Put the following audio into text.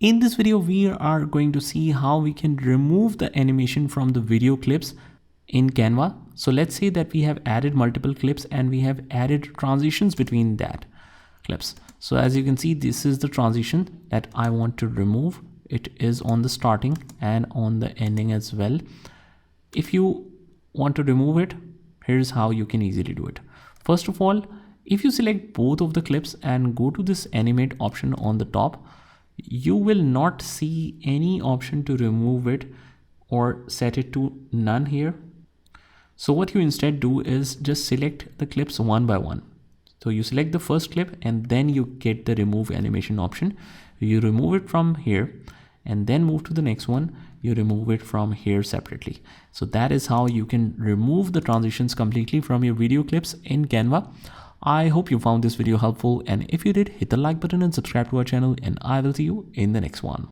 In this video, we are going to see how we can remove the animation from the video clips in Canva. So let's say that we have added multiple clips and we have added transitions between that clips. So as you can see, this is the transition that I want to remove. It is on the starting and on the ending as well. If you want to remove it, here's how you can easily do it. First of all, if you select both of the clips and go to this animate option on the top, you will not see any option to remove it or set it to none here. So what you instead do is just select the clips one by one. So you select the first clip and then you get the remove animation option. You remove it from here and then move to the next one. You remove it from here separately. So that is how you can remove the transitions completely from your video clips in Canva. I hope you found this video helpful, and if you did, hit the like button and subscribe to our channel, and I will see you in the next one.